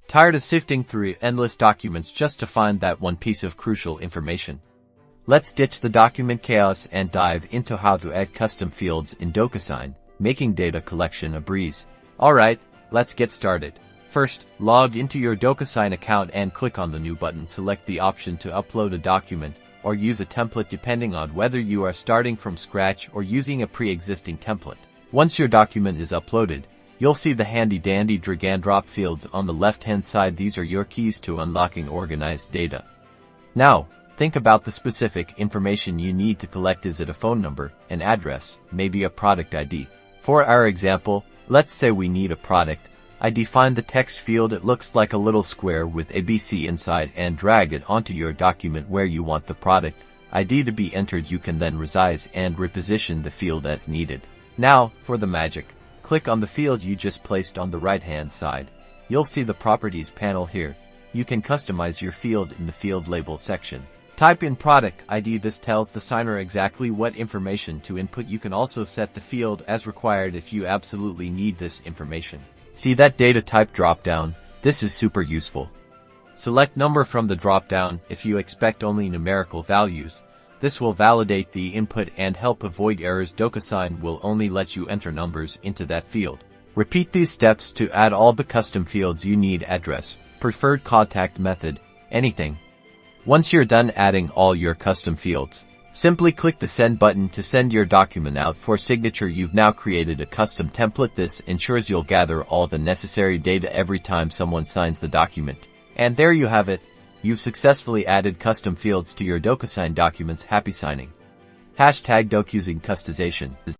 Tired of sifting through endless documents just to find that one piece of crucial information? Let's ditch the document chaos and dive into how to add custom fields in Docusign, making data collection a breeze. Alright, let's get started. First, log into your Docusign account and click on the New button. Select the option to upload a document or use a template depending on whether you are starting from scratch or using a pre-existing template. Once your document is uploaded, you'll see the handy-dandy drag-and-drop fields on the left-hand side. These are your keys to unlocking organized data. Now, think about the specific information you need to collect. Is it a phone number, an address, maybe a product ID? For our example, let's say we need a product ID. Find the text field. It looks like a little square with ABC inside, and drag it onto your document where you want the product ID to be entered. You can then resize and reposition the field as needed. Now, for the magic. Click on the field you just placed on the right-hand side. You'll see the Properties panel here. You can customize your field in the Field Label section. Type in Product ID. This tells the signer exactly what information to input. You can also set the field as required if you absolutely need this information. See that data type drop-down? This is super useful. Select Number from the drop-down if you expect only numerical values. This will validate the input and help avoid errors. Docusign will only let you enter numbers into that field. Repeat these steps to add all the custom fields you need: address, preferred contact method, anything. Once you're done adding all your custom fields, simply click the Send button to send your document out for signature. You've now created a custom template. This ensures you'll gather all the necessary data every time someone signs the document. And there you have it. You've successfully added custom fields to your Docusign documents. Happy signing. #Docusign customization.